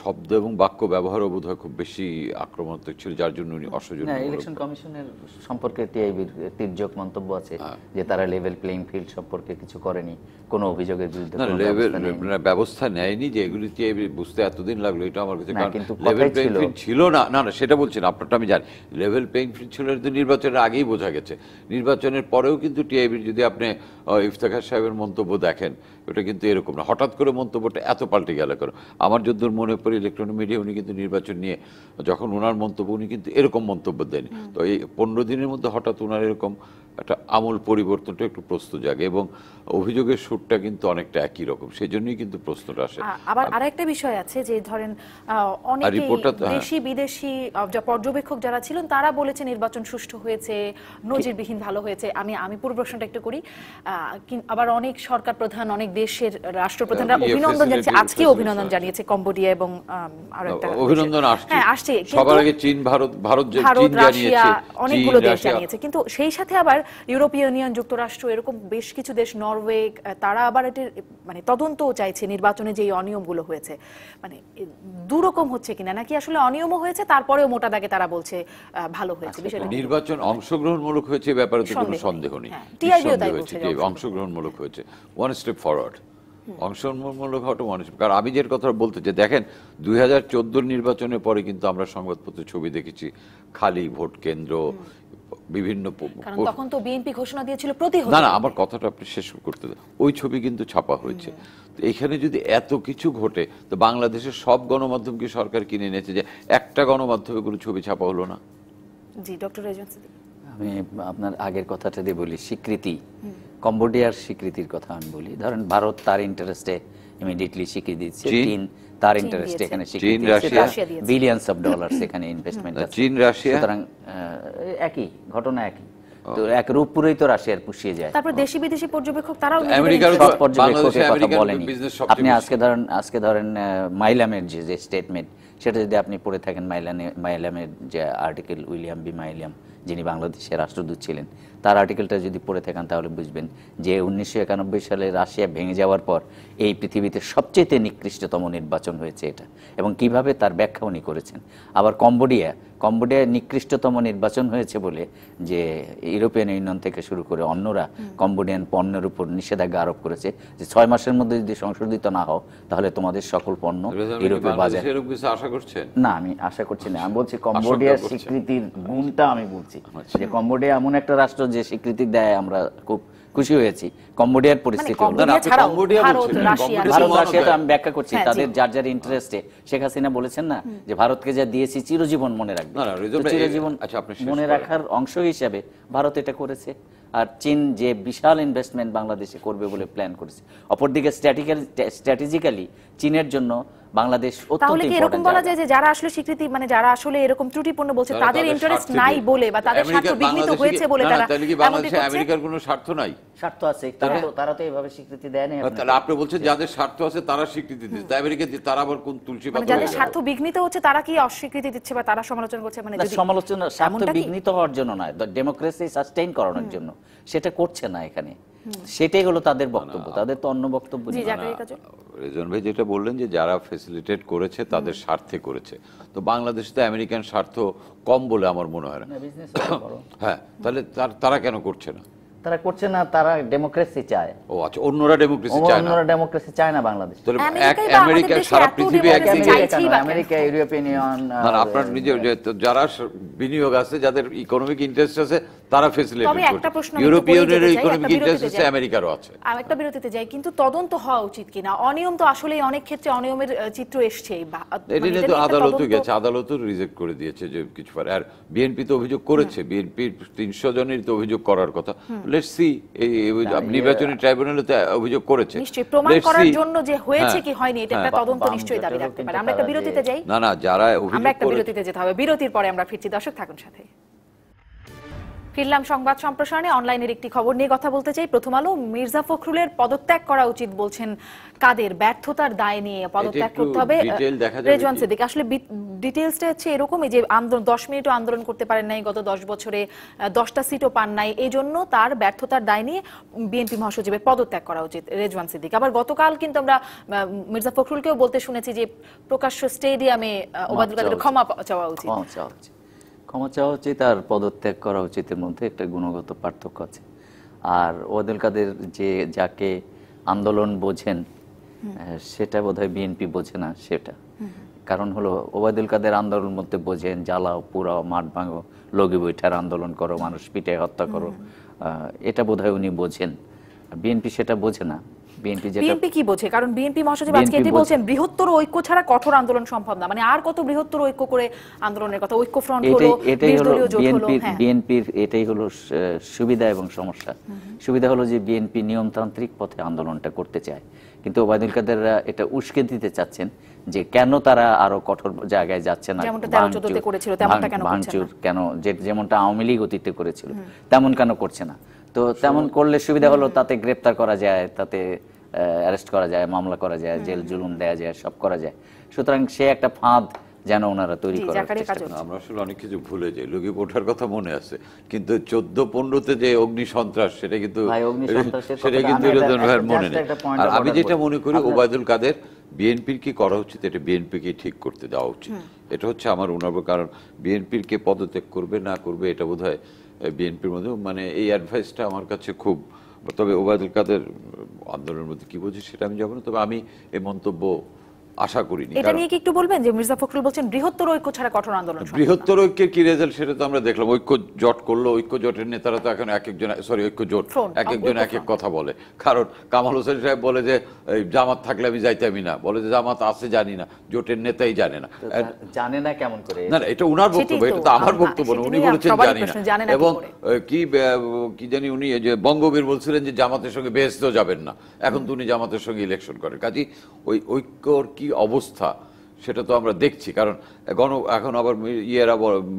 শব্দ এবং বাক্য ব্যবহারও বোধহয় খুব বেশি আক্রমণাত্মক ছিল, যার জন্য উনি অসৌজন্য। ইলেকশন কমিশনের সম্পর্কে টিআইবির তির্যক মন্তব্য আছে যে তারা লেভেল প্লেইং ফিল্ড সম্পর্কে কিছু করেনি, কোনো অভিযোগের বিরুদ্ধে ব্যবস্থা নেয়নি, যে এগুলি টিআইবি বুঝতে এতদিন লাগলো, এটা আমার কাছে লেভেল প্লেইং ফিল্ড ছিল না। না না, সেটা বলছেন আপনারটা আমি জানি, লেভেল প্লেইং ফিল্ড ছিল তো নির্বাচনের আগেই বোঝা গেছে। নির্বাচনের পরেও কিন্তু টিআইবির যদি আপনি ইফতেখার সাহেবের মন্তব্য দেখেন, ওটা কিন্তু এরকম না, হঠাৎ করে মন্তব্যটা এত পাল্টে গেল কেন। আমার যদ্দূর মনে পড়ে ইলেকট্রনিক মিডিয়া উনি কিন্তু নির্বাচন নিয়ে যখন ওনার মন্তব্য, উনি কিন্তু এরকম মন্তব্য দেন। তো এই 15 দিনের মধ্যে হঠাৎ ওনার এরকম একটা আমূল পরিবর্তনটা একটু প্রশ্ন জাগে, এবং অভিযোগের সুরটা কিন্তু অনেকটা একই রকম, সেই জন্যই কিন্তু প্রশ্নটা আসে। আবার আরেকটা বিষয় আছে যে ধরেন অনেকে দেশি বিদেশি পর্যবেক্ষক যারা ছিলেন তারা বলেছে নির্বাচন সুষ্ঠু হয়েছে, নজিরবিহীন ভালো হয়েছে। আমি পুরো প্রশ্নটা একটু করি। আবার অনেক সরকার প্রধান, অনেক দেশের রাষ্ট্রপ্রধানরা অভিনন্দন জানিয়েছে, আজকে অভিনন্দন জানিয়েছে কম্বোডিয়া এবং আরো একটা অভিনন্দন আসছে। সবার আগে চীন, ভারত রাশিয়া, অনেকগুলো দেশ জানিয়েছে। কিন্তু সেই সাথে আবার ইউরোপীয় ইউনিয়ন, যুক্তরাষ্ট্র, এরকম বেশ কিছু দেশ, নরওয়ে, তারা আবার এটির মানে তদন্তও চাইছে নির্বাচনে যে অনিয়মগুলো হয়েছে। মানে দুরকম হচ্ছে কিনা, নাকি আসলে অনিয়মও হয়েছে তারপরেও মোটা দাগে তারা বলছে ভালো হয়েছে? বিষয়টা নির্বাচন অংশগ্রহণমূলক হয়েছে, ব্যাপারে তো কোনো সন্দেহ নেই, অংশগ্রহণমূলক হয়েছে, ওয়ান স্টেপ ফরওয়ার্ড, অংশগ্রহণমূলক হওয়াটা মানুষ। কারণ আমি যে কথা বলতে চাই, দেখেন 2014 নির্বাচনের পরে কিন্তু আমরা সংবাদপত্রে ছবি দেখেছি, খালি ভোট কেন্দ্র, বিভিন্ন, তখন তো বিএনপি ঘোষণা দিয়েছিল প্রতিহত। না না, আমার কথাটা আপনি শেষ করতে দেন। ওই ছবি কিন্তু ছাপা হয়েছে। এখানে যদি এত কিছু ঘটে, তো বাংলাদেশের সব গণমাধ্যম কি সরকার কিনে নিয়েছে যে একটা গণমাধ্যমে কোনো ছবি ছাপা হলো না? জি, ডক্টর রেজওয়ান সিদ্দিকী। আমি আপনার আগের কথাটা দিয়ে বলি, স্বীকৃতি, কম্বোডিয়ার স্বীকৃতির কথা আমি বলি। ধরেন ভারত তার ইন্টারেস্টে ইমিডিয়েটলি স্বীকৃতি দিচ্ছে, চীন তার ইন্টারেস্টে এখানে স্বীকৃতি রাশিয়া দিয়েছে। বিলিয়ন্স অফ ডলার্স এখানে ইনভেস্টমেন্ট আছে। চীন রাশিয়া সুতরাং একই ঘটনা, একই তো এক রূপপুরেই তো রাশিয়ার পুষিয়ে যায়। তারপর দেশি বিদেশি পর্যবেক্ষক তারাও আমেরিকার সব পর্যবেক্ষকের কথা আমেরিকান বলেনি। business সবচেয়ে আপনি বেশি। আজকে ধরেন মাইলামের যে স্টেটমেন্ট, সেটা যদি আপনি পড়ে থাকেন, মাইলামের যে আর্টিকেল, উইলিয়াম বি মাইলাম যিনি বাংলাদেশের রাষ্ট্রদূত ছিলেন, তার আর্টিকেলটা যদি পড়ে থাকেন তাহলে বুঝবেন যে 1991 সালে রাশিয়া ভেঙে যাওয়ার পর এই পৃথিবীতে সবচেয়ে নিকৃষ্টতম নির্বাচন হয়েছে এটা, এবং কিভাবে তার ব্যাখ্যা উনি করেছেন। আবার কম্বোডিয়ায় নিকৃষ্টতম নির্বাচন হয়েছে বলে যে ইউরোপিয়ান ইউনিয়ন থেকে শুরু করে অন্যরা কম্বোডিয়ান পণ্যের উপর নিষেধাজ্ঞা আরোপ করেছে যে 6 মাসের মধ্যে যদি সংশোধিত না হও তাহলে তোমাদের সকল পণ্য ইউরোপের বাজারে। এরকম কিছু আশা করছেন? না, আমি আশা করছি না। আমি বলছি কম্বোডিয়ার করছেন। স্বীকৃতির গুণটা আমি বলছি যে কম্বোডিয়া এমন একটা রাষ্ট্র যে স্বীকৃতি দেয়, আমরা খুব খুশি হয়েছি। কম্বোডিয়ার পরিস্থিতি হলো। কম্বোডিয়া না, আপনি ছাড়াও কম্বোডিয়া ভারত, বলছেন, রাশিয়া, কম্বোডিয়া ভারত সমান রাশিয়া তো হয়। আমি ব্যাখ্যা করছি, হ্যাঁ, তাদের জি। যার ইন্টারেস্টে। শেখ হাসিনা বলেছেন না যে ভারতকে যা দিয়েছি চিরজীবন মনে রাখবে। না, না, রিজওয়ান তো ভাই, চিরজীবন আচ্ছা, আপনি শেষ মনে করেন। রাখার অংশ হিসাবে ভারত এটা করেছে, আর চীন যে বিশাল ইনভেস্টমেন্ট বাংলাদেশে করবে বলে প্ল্যান করেছে। অপরদিকে স্ট্র্যাটেজিক্যালি চীনের জন্য বাংলাদেশ তাহলে অত্যন্ত কি এরকম ইম্পর্টেন্ট বলা জায়গা। যায় যে যারা আসলে স্বীকৃতি, মানে যারা আসলে এরকম ত্রুটিপূর্ণ বলছে তাহলে তাদের তাদের ইন্টারেস্ট স্বার্থে নাই কি? বলে বা তাদের স্বার্থ আমেরিকা- বিঘ্নিত বাংলাদেশে হয়েছে কি- বলে না, না, তারা তাহলে কি এমনটি বাংলাদেশে করছে? আমেরিকার কোনো স্বার্থ নাই? স্বার্থ আছে, তারা তো এইভাবে স্বীকৃতি দেয় না। তাহলে আপনি বলছেন যাদের স্বার্থ আছে তারা স্বীকৃতি দিচ্ছে, তাই আমেরিকা দিয়ে তারা আবার কোন তুলসী মানে পাতা যাদের হয়ে গেল? স্বার্থ বিঘ্নিত হচ্ছে তারা কি অস্বীকৃতি দিচ্ছে বা তারা সমালোচনা করছে? মানে না, যদি সমালোচনা স্বার্থ এমনটা কি? বিঘ্নিত হওয়ার জন্য নয়, ডেমোক্রেসি সাস্টেইন করানোর জন্য সেটা করছে না এখানে। সেটাই হলো তাদের বক্তব্য, তাদের তো অন্য বক্তব্য জি, নেই। জাকারিয়া কাজল। রেজন ভাই যেটা বললেন যে যারা ফ্যাসিলিটেট করেছে তাদের স্বার্থে করেছে, তো বাংলাদেশে তো আমেরিকান স্বার্থ কম বলে আমার মনে হয় না। না, business করো। হ্যাঁ, তাহলে তারা কেন করছে না? তারা করছে না, তারা ডেমোক্রেসি চায়। ও আচ্ছা, অন্যরা ডেমোক্রেসি চায় না? অন্যরা ডেমোক্রেসি চায় না বাংলাদেশ। তাহলে আমেরিকাই বা আমেরিকা আমাদের দেশে সারা এত পৃথিবী democracy একদিকে, চাইছেই বা কেন? আমেরিকা, ইউরোপিয়ান ইউনিয়ন, না, না, আপনার নিজের যারা বিনিয়োগ আছে, যাদের ইকোনমিক ইন্টারেস্ট আছে, তারা ফ্যাসিলিটেট তবে একটা করছে। প্রশ্ন আমি ইউরোপিয়ানের একটু বলেই যেতে চাই, ইকোনমিক একটা ইন্টারেস্ট বিরতিতে আছে, যাই। আমেরিকারও আছে। আমি একটা বিরতিতে যাই, কিন্তু তদন্ত হওয়া উচিত কিনা? অনিয়ম তো আসলে অনেক ক্ষেত্রে অনিয়মের চিত্র এসছেই। এটা নিয়ে তো আদালতও গেছে, আদালতও রিজেক্ট করে দিয়েছে যে কিছু পারে। আর বিএনপি তো অভিযোগ করেছে, বিএনপি 300 জনের তো অভিযোগ করার কথা। লেটস সি, নির্বাচনী ট্রাইব্যুনালে তো অভিযোগ করেছে। নিশ্চয়ই প্রমাণ Let's করার see। জন্য যে হয়েছে হ্যাঁ, কি হয়নি এটা একটা হ্যাঁ। তদন্ত নিশ্চয়ই দাবি বাম রাখতে পারে। জোটেরও আমরা একটা কিন্তু বিরতিতে যাই, না, না, যারা আমরা অভিযোগ একটা করেছে। বিরতিতে যেতে হবে। বিরতির পরে আমরা ফিরছি, দর্শক থাকুন সাথে। ফিরলাম সংবাদ সম্প্রসারণে। অনলাইনের একটি খবর নিয়ে কথা বলতে চাই। প্রথম আলো, মির্জা ফখরুলের পদত্যাগ করা উচিত বলছেন কাদের? ব্যর্থতার দায় নিয়ে পদত্যাগ একটু করতে হবে। detail দেখা যাবে রেজওয়ান কি? সিদ্দিক, আসলে ডিটেইলসটা হচ্ছে এরকমই যে আন্দোলন 10 মিনিটও আন্দোলন করতে পারেন নাই গত 10 বছরে, 10টা সিটও পান নাই, এই জন্য তার ব্যর্থতার দায় নিয়ে বিএনপি মহাসচিবের পদত্যাগ করা উচিত রেজওয়ান সিদ্দিক। আবার গতকাল কিন্তু আমরা মির্জা ফখরুলকেও বলতে শুনেছি যে প্রকাশ্য স্টেডিয়ামে ওবায়দুল কাদেরের ক্ষমা চাওয়া উচিত। ক্ষমা চাওয়া উচিত আর পদত্যাগ করা উচিতের মধ্যে একটা গুণগত পার্থক্য আছে। আর ওবায়দুল কাদের যে যাকে আন্দোলন বোঝেন সেটা বোধহয় বিএনপি বোঝে না। সেটা কারণ হলো ওবায়দুল কাদের আন্দোলন মধ্যে বোঝেন জ্বালাও, পুরাও, মাঠ ভাঙো, লগি বৈঠার আন্দোলন করো, মানুষ পিটে হত্যা করো, এটা বোধহয় উনি বোঝেন। বিএনপি সেটা বোঝে না। বিএনপি কি বোঝে? কারণ বিএনপি মহাসচিব আজকে এটি বলছেন, বৃহত্তর ঐক্য ছাড়া কঠোর আন্দোলন সম্ভব না। মানে আর কত বৃহত্তর ঐক্য করে আন্দোলনের কথা? ঐক্য ফ্রন্ট হলো, এটাই হলো নির্দলীয় জোট হলো। হ্যাঁ, বিএনপির এটাই হলো সুবিধা এবং সমস্যা। সুবিধা হলো যে বিএনপি নিয়মতান্ত্রিক পথে আন্দোলনটা করতে চায়, কিন্তু ওবায়দুল কাদেররা এটা উস্কে দিতে চাচ্ছেন যে কেন তারা আরো কঠোর জায়গায় যাচ্ছে না, যেমনটা 13-14 করেছিল তেমনটা কেন করছে না? ভাঙচুর কেন, যেমনটা আওয়ামী লীগ অতীতে করেছিল তেমন কেন করছে না? তো তেমন করলে সুবিধা হলো, তাতে গ্রেপ্তার করা যায়, তাতে অ্যারেস্ট করা যায়, মামলা করা যায়, জেল জুলুম দেয়া যায়, সব করা যায়। সুতরাং সে একটা ফাঁদ যেন ওনারা তৈরি করার চেষ্টা করছেন। আমরা আসলে অনেক কিছু ভুলে যাই। লগি পোঠার কথা মনে আছে, কিন্তু 14-15-তে যে অগ্নি সন্ত্রাস, সেটা কিন্তু রেজন ভাইয়ের মনে নেই। আর আমি যেটা মনে করি, ওবায়দুল কাদের বিএনপির কি করা উচিত, এটা বিএনপিকে ঠিক করতে দেওয়া উচিত। এটা হচ্ছে আমার উনার, কারণ বিএনপির কে পদত্যাগ করবে না করবে এটা বোধহয় বিএনপির মধ্যে, মানে এই অ্যাডভাইসটা আমার কাছে খুব। তবে ওবায়দুল কাদের আন্দোলনের মধ্যে কি বলছি সেটা আমি যাবো না, তবে আমি এই মন্তব্য আশা করিনি। এটা নিয়ে কি একটু বলবেন যে মির্জা ফখরুল বলছেন বৃহত্তর ঐক্য ছাড়া কঠোর আন্দোলন সম্ভব না। বৃহত্তর ঐক্যের কি রেজাল্ট সেটা তো আমরা দেখলাম। ঐক্য জোট করলো, ঐক্য জোটের নেতারা তো এখন এক একজন, সরি ঐক্য জোট, এক একজন এক এক কথা বলে। কারণ কামাল হোসেন সাহেব বলে যে জামাত থাকলে আমি যাইতামই না, বলে যে জামাত আছে জানি না, জোটের নেতাই জানে না। জানে না কেমন করে? না এটা উনার বক্তব্য, এটা তো আমার বক্তব্য না। উনি বলেছেন জানি না, এবং কি জানি উনি যে বঙ্গবীর বলছিলেন যে জামাতের সঙ্গে বেহেশতেও যাবেন না, এখন তো উনি জামাতের সঙ্গে ইলেকশন করেন। কাজী ওই ঐক্যর কি অবস্থা সেটা তো আমরা দেখছি। কারণ এখন আবার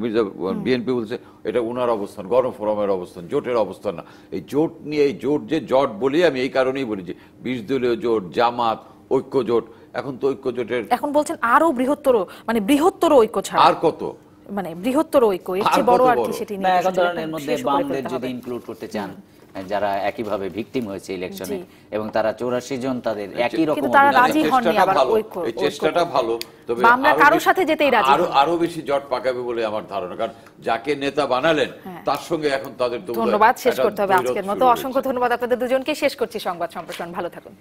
মির্জা বিএনপি বলছে এটা উনার অবস্থান, গণফোরামের অবস্থান, জোটের অবস্থান না। এই জোট নিয়ে, এই জোট যে জোট বলি আমি এই কারণেই বলি যে 20 দলীয় জোট, জামাত, ঐক্য জোট, এখন তো ঐক্য জোটের এখন বলছেন আরো বৃহত্তর, মানে বৃহত্তর ঐক্য ছাড়া আর কত, মানে বৃহত্তর ঐক্য এর চেয়ে বড় আর কি সেটি নিয়ে এর মধ্যে বামদের যদি ইনক্লুড করতে চান, যারা একইভাবে ভিকটিম হয়েছে ইলেকশনে, এবং তারা 84 জন তাদের একই রকম, তারা রাজি হননি আবার ঐক্য। এই চেষ্টাটা ভালো, তবে আমরা কারোর সাথে যেতেই রাজি আরো বেশি জট পাকাবে বলে আমার ধারণা। কারণ যাকে নেতা বানালেন তার সঙ্গে এখন তাদের তো ধন্যবাদ, শেষ করতে হবে আজকের মতো। অসংখ্য ধন্যবাদ আপনাদের দুজনকে। শেষ করছি সংবাদ সম্প্রসারণ। ভালো থাকুন।